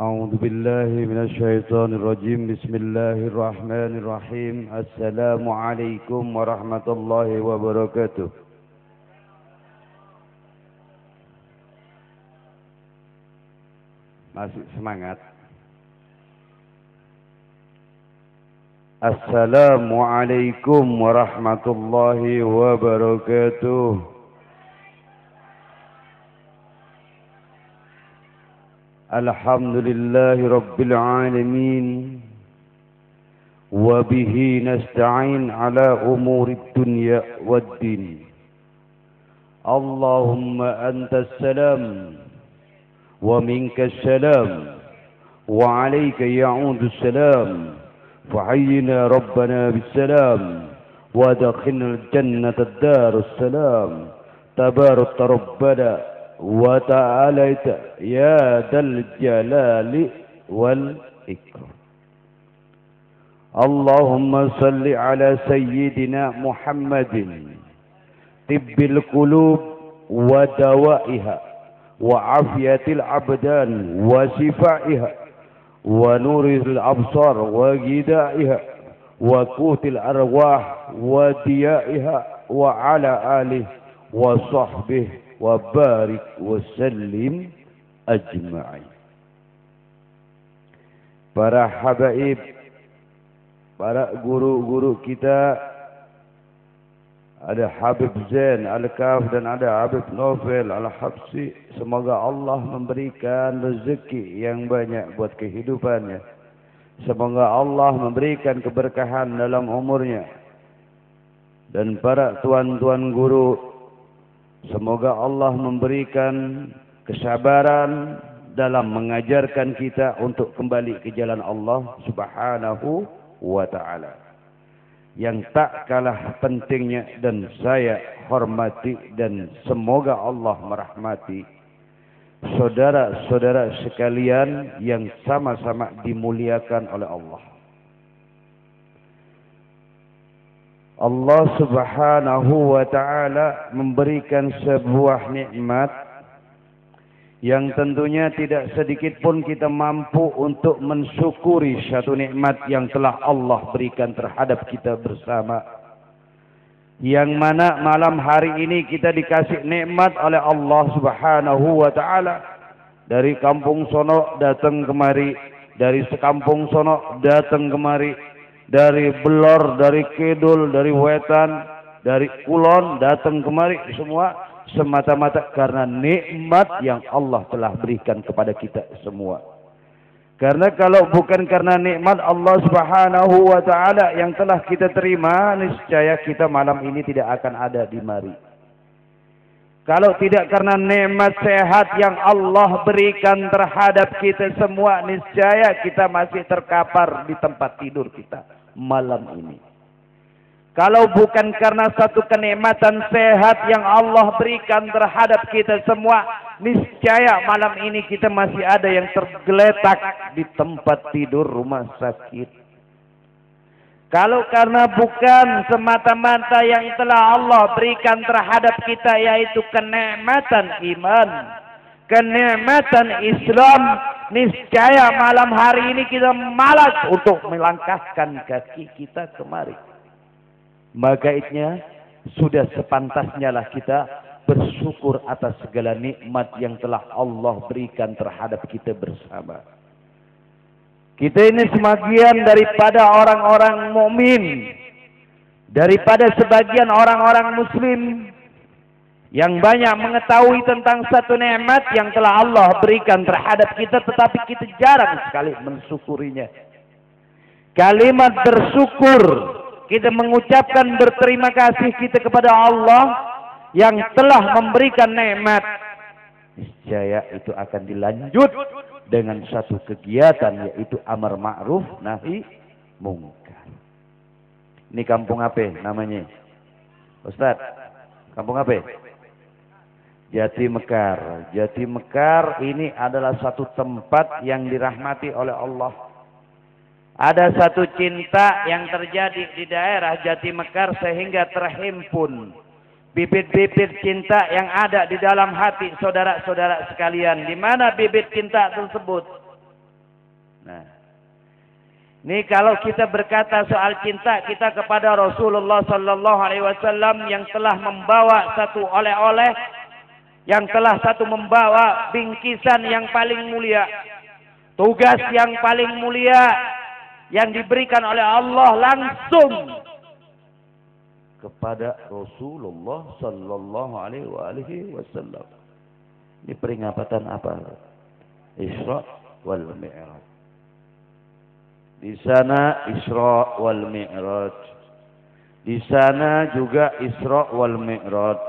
أعوذ بالله من الشيطان الرجيم بسم الله الرحمن الرحيم السلام عليكم ورحمة الله وبركاته. Masih semangat. Assalamualaikum warahmatullahi wabarakatuh. Alhamdulillahi rabbil alamin. Wa bihi nasta'in ala umuri dunya waddin. Allahumma antas salam wa minkas salam wa alayka ya'udu salam. فحينا ربنا بالسلام وادخلنا الجنة الدار السلام تبارك ربنا وتعاليت يا ذا الجلال والإكرام. اللهم صل على سيدنا محمد طب القلوب ودوائها وعافية الأبدان وشفائها ونور الأبصار وغذائها وقوت الأرواح وديائها وعلى آله وصحبه وبارك وسلم أجمعين. Para habaib, para guru-guru kita, ada Habib Zain Al-Kaf dan ada Habib Novel Al-Habsi. Semoga Allah memberikan rezeki yang banyak buat kehidupannya. Semoga Allah memberikan keberkahan dalam umurnya. Dan para tuan-tuan guru, semoga Allah memberikan kesabaran dalam mengajarkan kita untuk kembali ke jalan Allah Subhanahu wa ta'ala. Yang tak kalah pentingnya dan saya hormati dan semoga Allah merahmati saudara-saudara sekalian yang sama-sama dimuliakan oleh Allah. Allah Subhanahu wa ta'ala memberikan sebuah nikmat yang tentunya tidak sedikit pun kita mampu untuk mensyukuri satu nikmat yang telah Allah berikan terhadap kita bersama. Yang mana malam hari ini kita dikasih nikmat oleh Allah Subhanahu wa ta'ala. Dari kampung sono datang kemari, dari sekampung sono datang kemari, dari Belor, dari Kidul, dari Wetan, dari Kulon datang kemari, semua semata-mata karena nikmat yang Allah telah berikan kepada kita semua. Karena kalau bukan karena nikmat Allah Subhanahu wa ta'ala yang telah kita terima, niscaya kita malam ini tidak akan ada di mari. Kalau tidak karena nikmat sehat yang Allah berikan terhadap kita semua, niscaya kita masih terkapar di tempat tidur kita malam ini. Kalau bukan karena satu kenikmatan sehat yang Allah berikan terhadap kita semua, niscaya malam ini kita masih ada yang tergeletak di tempat tidur rumah sakit. Kalau karena bukan semata-mata yang telah Allah berikan terhadap kita, yaitu kenikmatan iman, kenikmatan Islam, niscaya malam hari ini kita malas untuk melangkahkan kaki kita kemari. Maka itnya sudah sepantasnya lah kita bersyukur atas segala nikmat yang telah Allah berikan terhadap kita bersama. Kita ini sebagian daripada orang-orang mukmin, daripada sebagian orang-orang muslim yang banyak mengetahui tentang satu nikmat yang telah Allah berikan terhadap kita, tetapi kita jarang sekali mensyukurinya. Kalimat bersyukur, kita mengucapkan berterima kasih kita kepada Allah yang telah memberikan nikmat, niscaya itu akan dilanjut dengan satu kegiatan, yaitu amar ma'ruf nahi mungkar. Ini kampung apa namanya, Ustaz? Kampung apa? Jati Mekar. Jati Mekar ini adalah satu tempat yang dirahmati oleh Allah. Ada satu cinta yang terjadi di daerah Jati Mekar sehingga terhimpun bibit-bibit cinta yang ada di dalam hati saudara-saudara sekalian. Di mana bibit cinta tersebut? Nah, ini kalau kita berkata soal cinta kita kepada Rasulullah sallallahu alaihi wasallam yang telah membawa satu oleh-oleh, yang telah satu membawa bingkisan yang paling mulia, tugas yang paling mulia yang diberikan oleh Allah langsung kepada Rasulullah sallallahu alaihi wasallam. Ini peringatan apa? Isra wal Mi'raj. Di sana Isra wal Mi'raj. Di sana juga Isra wal Mi'raj.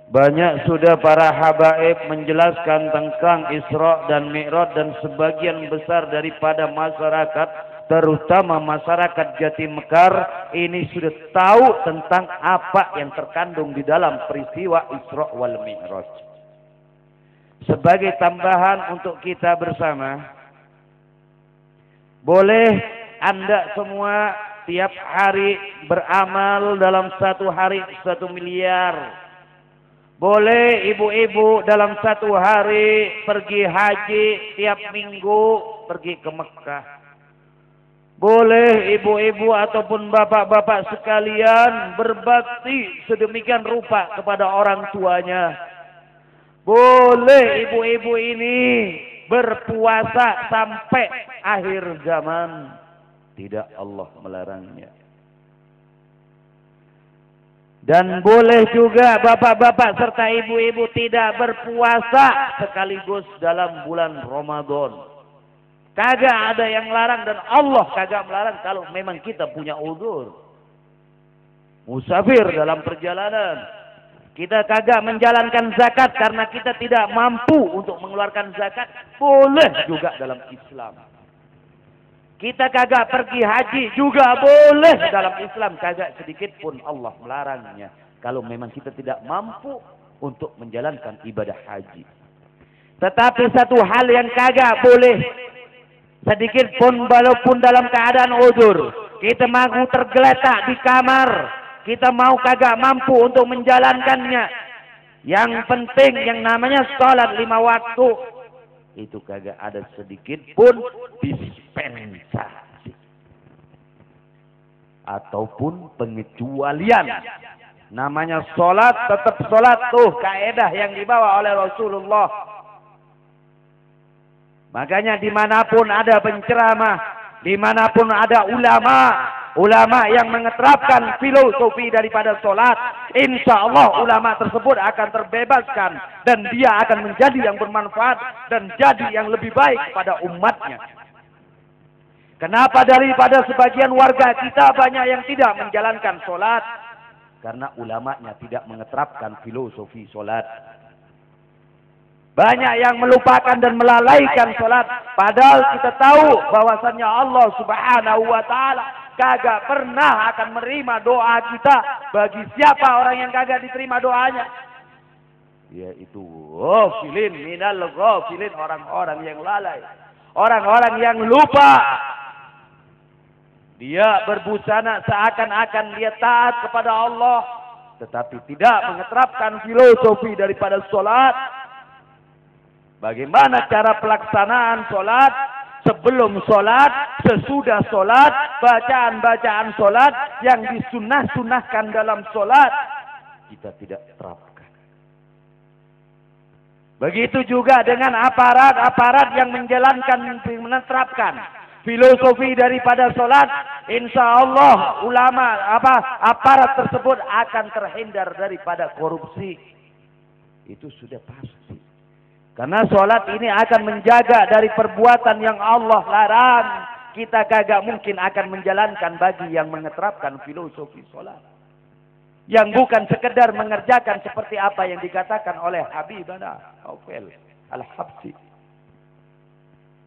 Banyak sudah para habaib menjelaskan tentang Isra dan Mi'raj, dan sebagian besar daripada masyarakat, terutama masyarakat Jatimekar, ini sudah tahu tentang apa yang terkandung di dalam peristiwa Isra wal Mi'raj. Sebagai tambahan untuk kita bersama, boleh Anda semua tiap hari beramal dalam satu hari 1 miliar. Boleh ibu-ibu dalam satu hari pergi haji, tiap minggu pergi ke Mekah. Boleh ibu-ibu ataupun bapak-bapak sekalian berbakti sedemikian rupa kepada orang tuanya. Boleh ibu-ibu ini berpuasa sampai akhir zaman. Tidak Allah melarangnya. Dan boleh juga bapak-bapak serta ibu-ibu tidak berpuasa sekaligus dalam bulan Ramadan. Kagak ada yang larang, dan Allah kagak melarang kalau memang kita punya udzur. Musafir dalam perjalanan. Kita kagak menjalankan zakat karena kita tidak mampu untuk mengeluarkan zakat. Boleh juga dalam Islam. Kita kagak pergi haji juga boleh dalam Islam. Kagak sedikit pun Allah melarangnya. Kalau memang kita tidak mampu untuk menjalankan ibadah haji. Tetapi satu hal yang kagak boleh sedikit pun walaupun dalam keadaan udzur. Kita mau tergeletak di kamar. Kita mau kagak mampu untuk menjalankannya. Yang penting yang namanya sholat 5 waktu. Itu kagak ada sedikit pun dispensasi. Ataupun pengecualian. Namanya sholat tetap sholat tuh. Kaedah yang dibawa oleh Rasulullah. Makanya dimanapun ada penceramah. Dimanapun ada ulama yang mengeterapkan filosofi daripada sholat, insya Allah ulama tersebut akan terbebaskan dan dia akan menjadi yang bermanfaat dan jadi yang lebih baik pada umatnya. Kenapa daripada sebagian warga kita banyak yang tidak menjalankan sholat? Karena ulamanya tidak mengeterapkan filosofi sholat. Banyak yang melupakan dan melalaikan sholat. Padahal kita tahu bahwasannya Allah subhanahu wa ta'ala kagak pernah akan menerima doa kita. Bagi siapa orang yang kagak diterima doanya? Yaitu ghafilin minal ghafilin, orang-orang yang lalai. Orang-orang yang lupa. Dia berbusana seakan-akan dia taat kepada Allah. Tetapi tidak mengeterapkan filosofi daripada sholat. Bagaimana cara pelaksanaan sholat, sebelum sholat, sesudah sholat, bacaan-bacaan sholat yang disunnah-sunnahkan dalam sholat, kita tidak terapkan. Begitu juga dengan aparat-aparat yang menjalankan, menerapkan filosofi daripada sholat, insya Allah aparat tersebut akan terhindar daripada korupsi. Itu sudah pasti. Karena sholat ini akan menjaga dari perbuatan yang Allah larang. Kita kagak mungkin akan menjalankan bagi yang mengeterapkan filosofi sholat. Yang bukan sekedar mengerjakan seperti apa yang dikatakan oleh Habibana Naufal Al-Habsyi.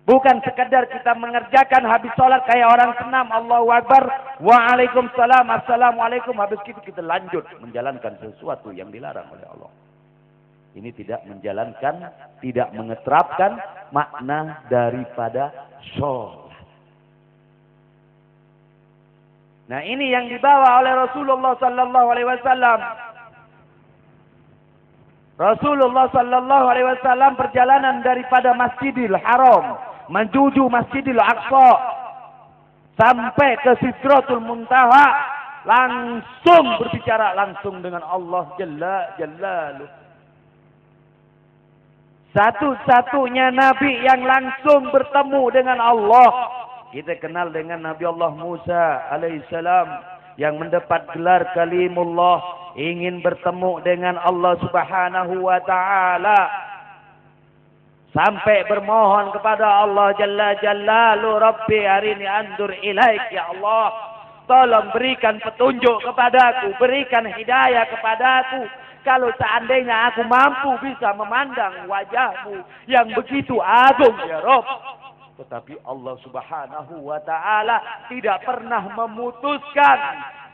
Bukan sekedar kita mengerjakan habis sholat kayak orang senam. Allahu Akbar, waalaikumsalam, assalamualaikum. Habis itu kita lanjut menjalankan sesuatu yang dilarang oleh Allah. Ini tidak menjalankan, tidak mengeterapkan makna daripada sholat. Nah, ini yang dibawa oleh Rasulullah sallallahu alaihi wasallam. Rasulullah sallallahu alaihi wasallam perjalanan daripada Masjidil Haram menuju Masjidil Aqsa sampai ke Sidratul Muntaha, langsung berbicara langsung dengan Allah Jalla Jalaluh. Satu-satunya nabi yang langsung bertemu dengan Allah, kita kenal dengan Nabi Allah Musa alaihissalam yang mendapat gelar Kalimullah, ingin bertemu dengan Allah Subhanahu wa taala. Sampai bermohon kepada Allah Jalla Jalaluh, Rabbi arini andur ilaik, ya Allah, tolong berikan petunjuk kepadaku, berikan hidayah kepadaku. Kalau seandainya aku mampu bisa memandang wajahmu yang begitu agung, ya Rabb. Tetapi Allah Subhanahu wa taala tidak pernah memutuskan,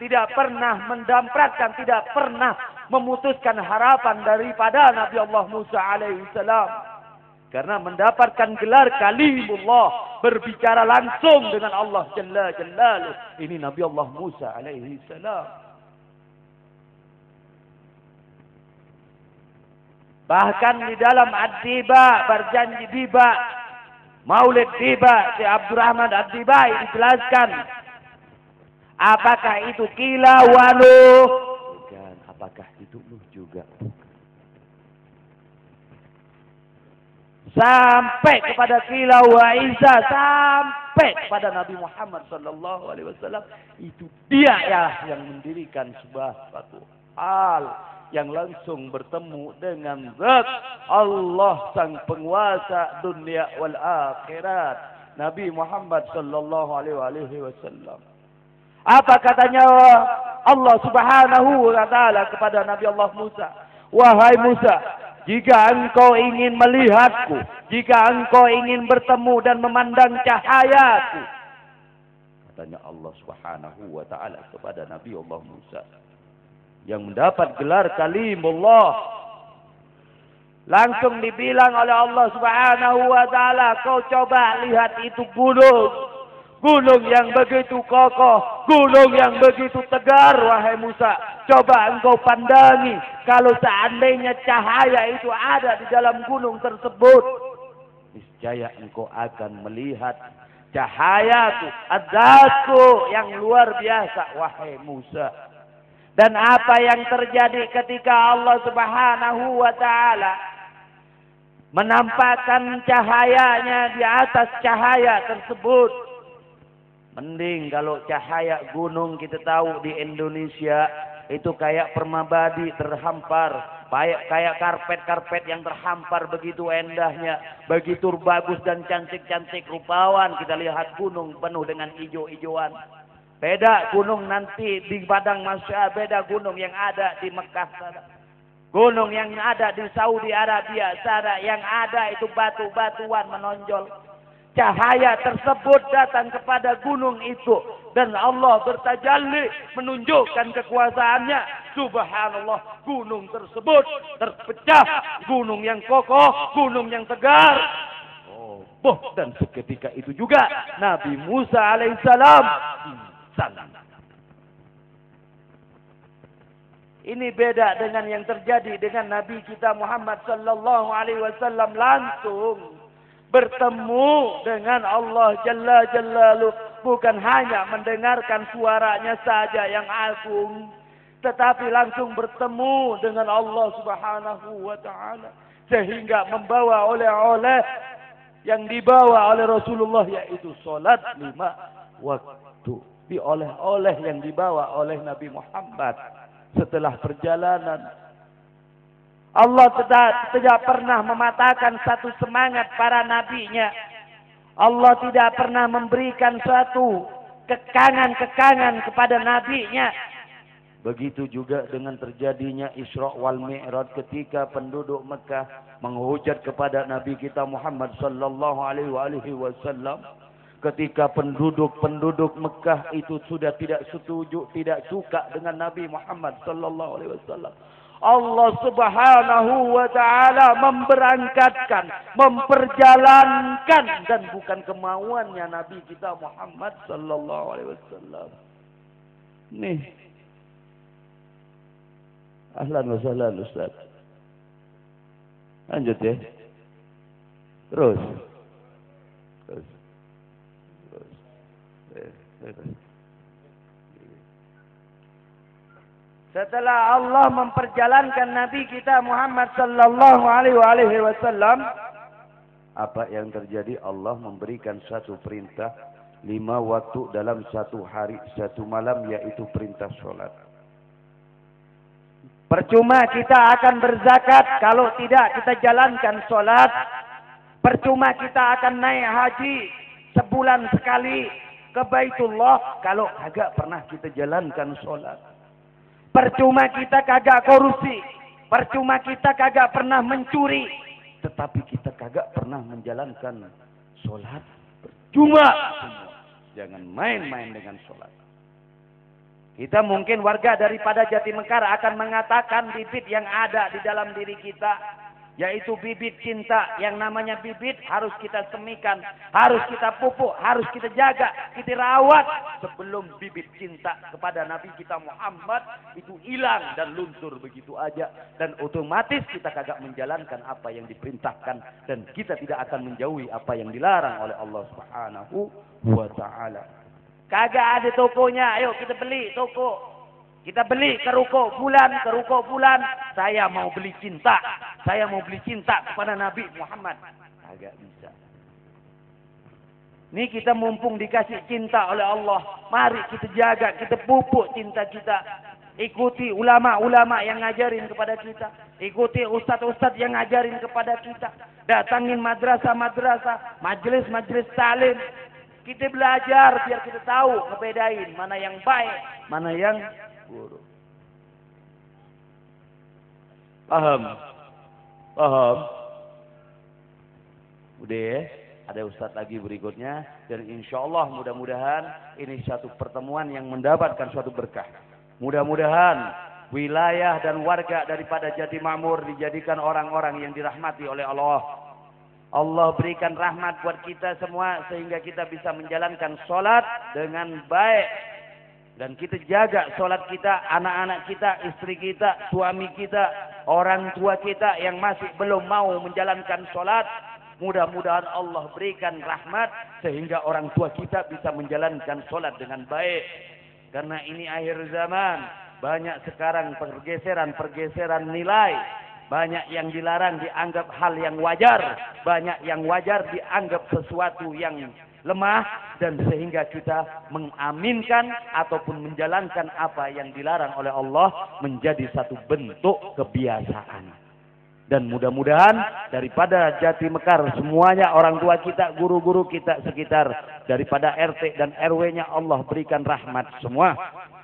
tidak pernah mendampratkan, tidak pernah memutuskan harapan daripada Nabi Allah Musa alaihissalam. Karena mendapatkan gelar Kalimullah, berbicara langsung dengan Allah Jalla Jalaluh. Ini Nabi Allah Musa alaihi salam. Bahkan di dalam Ad-Diba, berjanji Diba, Maulid Diba, si Abdurrahman Ad-Dibai dijelaskan. Apakah itu kilawaluh? Bukan. Apakah itu lu juga? Sampai kepada Kilau wa Isa, sampai kepada Nabi Muhammad sallallahu alaihi wasallam, itu dia ya yang mendirikan sebuah satu hal yang langsung bertemu dengan zat Allah sang penguasa dunia wal akhirat, Nabi Muhammad sallallahu alaihi wasallam. Apa katanya Allah Subhanahu wa taala kepada Nabi Allah Musa? Wahai Musa, jika engkau ingin melihatku, jika engkau ingin bertemu dan memandang cahayaku, katanya Allah Subhanahu wa taala kepada Nabi Allah Musa yang mendapat gelar Kalimullah, langsung dibilang oleh Allah Subhanahu wa taala, kau coba lihat itu gunung. Gunung yang begitu kokoh, gunung yang begitu tegar, wahai Musa. Coba engkau pandangi, kalau seandainya cahaya itu ada di dalam gunung tersebut, niscaya engkau akan melihat cahayaku, adzatku yang luar biasa, wahai Musa. Dan apa yang terjadi ketika Allah Subhanahu wa taala menampakkan cahayanya di atas cahaya tersebut? Mending kalau cahaya gunung kita tahu di Indonesia itu kayak permabadi terhampar, kayak karpet-karpet yang terhampar, begitu indahnya, begitu bagus dan cantik-cantik rupawan. Kita lihat gunung penuh dengan hijau-hijauan. Beda gunung nanti di Padang Masya, beda gunung yang ada di Mekah sana. Gunung yang ada di Saudi Arabia sana, yang ada itu batu-batuan menonjol. Cahaya tersebut datang kepada gunung itu dan Allah bertajalli menunjukkan kekuasaannya. Subhanallah, gunung tersebut terpecah, gunung yang kokoh, gunung yang tegar. Dan seketika itu juga Nabi Musa alaihissalam pingsan. Ini beda dengan yang terjadi dengan Nabi kita Muhammad sallallahu alaihi wasallam, langsung bertemu dengan Allah Jalla Jalaluh, bukan hanya mendengarkan suaranya saja yang agung, tetapi langsung bertemu dengan Allah Subhanahu wa taala, sehingga membawa oleh-oleh yang dibawa oleh Rasulullah, yaitu salat 5 waktu. Di oleh-oleh yang dibawa oleh Nabi Muhammad setelah perjalanan, Allah tidak pernah mematahkan satu semangat para nabinya. Allah tidak pernah memberikan suatu kekangan-kekangan kepada nabinya. Begitu juga dengan terjadinya Isra wal Mi'raj, ketika penduduk Mekah menghujat kepada Nabi kita Muhammad sallallahu alaihi wasallam. Ketika penduduk Mekah itu sudah tidak setuju, tidak suka dengan Nabi Muhammad sallallahu alaihi wasallam, Allah Subhanahu wa taala memberangkatkan, memperjalankan, dan bukan kemauannya Nabi kita Muhammad sallallahu alaihi wasallam. Nih. Ahlan wa sahlan Ustaz. Lanjut ya. Terus. Terus. Setelah Allah memperjalankan Nabi kita Muhammad sallallahu alaihi wasallam, apa yang terjadi? Allah memberikan satu perintah 5 waktu dalam satu hari, satu malam, yaitu perintah sholat. Percuma kita akan berzakat kalau tidak kita jalankan sholat. Percuma kita akan naik haji sebulan sekali ke Baitullah kalau kagak pernah kita jalankan sholat. Percuma kita kagak korupsi, percuma kita kagak pernah mencuri, tetapi kita kagak pernah menjalankan sholat. Percuma. Jangan main-main dengan sholat. Kita mungkin warga daripada Jatimekar akan mengatakan bibit yang ada di dalam diri kita, yaitu bibit cinta. Yang namanya bibit harus kita semikan, harus kita pupuk, harus kita jaga, kita rawat sebelum bibit cinta kepada Nabi kita Muhammad itu hilang dan luntur begitu aja. Dan otomatis kita kagak menjalankan apa yang diperintahkan, dan kita tidak akan menjauhi apa yang dilarang oleh Allah Subhanahu wa ta'ala. Kagak ada tokonya, ayo kita beli toko. Kita beli ke ruko bulan, saya mau beli cinta. Saya mau beli cinta kepada Nabi Muhammad. Agak bisa. Ini kita mumpung dikasih cinta oleh Allah. Mari kita jaga, kita pupuk cinta kita. Ikuti ulama-ulama yang ngajarin kepada kita. Ikuti ustadz-ustadz yang ngajarin kepada kita. Datangin madrasah-madrasah, majelis-majelis salim. Kita belajar biar kita tahu ngebedain mana yang baik, mana yang buruk. Paham? Paham? Udah ya? Ada ustadz lagi berikutnya. Dan insya Allah mudah-mudahan ini satu pertemuan yang mendapatkan suatu berkah. Mudah-mudahan wilayah dan warga daripada Jatimamur dijadikan orang-orang yang dirahmati oleh Allah. Allah berikan rahmat buat kita semua sehingga kita bisa menjalankan sholat dengan baik. Dan kita jaga sholat kita, anak-anak kita, istri kita, suami kita, orang tua kita yang masih belum mau menjalankan sholat. Mudah-mudahan Allah berikan rahmat sehingga orang tua kita bisa menjalankan sholat dengan baik. Karena ini akhir zaman, banyak sekarang pergeseran nilai. Banyak yang dilarang dianggap hal yang wajar. Banyak yang wajar dianggap sesuatu yang lemah. Dan sehingga kita mengaminkan ataupun menjalankan apa yang dilarang oleh Allah menjadi satu bentuk kebiasaan. Dan mudah-mudahan daripada Jatimekar semuanya, orang tua kita, guru-guru kita sekitar, daripada RT dan RW-nya Allah berikan rahmat semua.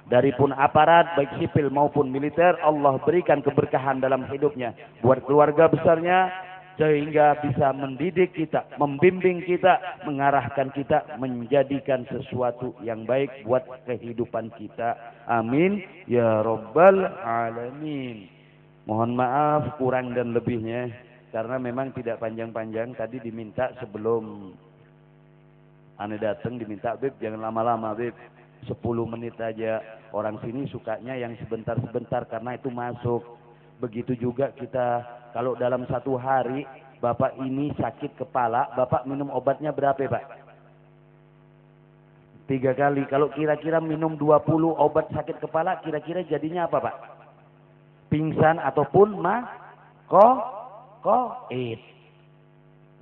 Daripun aparat baik sipil maupun militer, Allah berikan keberkahan dalam hidupnya. Buat keluarga besarnya sehingga bisa mendidik kita, membimbing kita, mengarahkan kita, menjadikan sesuatu yang baik buat kehidupan kita. Amin ya rabbal alamin. Mohon maaf kurang dan lebihnya karena memang tidak panjang-panjang. Tadi diminta sebelum ane datang diminta, Beb jangan lama-lama Beb, 10 menit aja. Orang sini sukanya yang sebentar-sebentar karena itu masuk. Begitu juga kita kalau dalam satu hari Bapak ini sakit kepala, Bapak minum obatnya berapa Pak? 3 kali. Kalau kira-kira minum 20 obat sakit kepala, kira-kira jadinya apa Pak? Pingsan ataupun koit.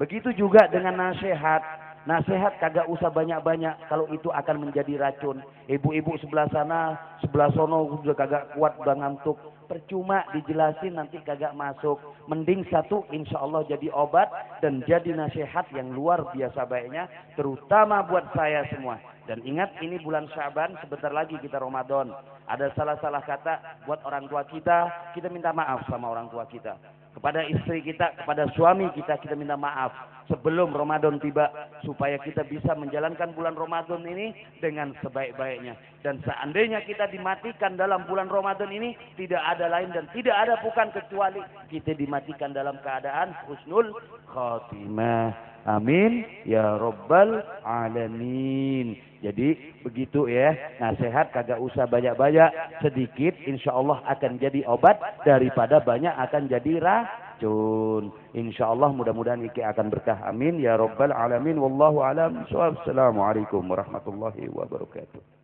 Begitu juga dengan nasihat. Nasihat kagak usah banyak-banyak, kalau itu akan menjadi racun. Ibu-ibu sebelah sana, sebelah sono juga kagak kuat, udah ngantuk. Percuma dijelasin nanti kagak masuk. Mending satu insya Allah jadi obat dan jadi nasihat yang luar biasa baiknya, terutama buat saya semua. Dan ingat ini bulan Syaban, sebentar lagi kita Ramadan. Ada salah-salah kata buat orang tua kita minta maaf sama orang tua kita. Kepada istri kita, kepada suami kita minta maaf sebelum Ramadan tiba, supaya kita bisa menjalankan bulan Ramadan ini dengan sebaik-baiknya. Dan seandainya kita dimatikan dalam bulan Ramadan ini, tidak ada lain dan tidak ada bukan kecuali kita dimatikan dalam keadaan husnul khatimah. Amin ya rabbal alamin. Jadi begitu ya, nasihat kagak usah banyak-banyak, sedikit insya Allah akan jadi obat, daripada banyak akan jadi Cun. Insyaallah mudah-mudahan iki akan berkah. Amin ya rabbal alamin. Wallahu alam. Assalamualaikum warahmatullahi wabarakatuh.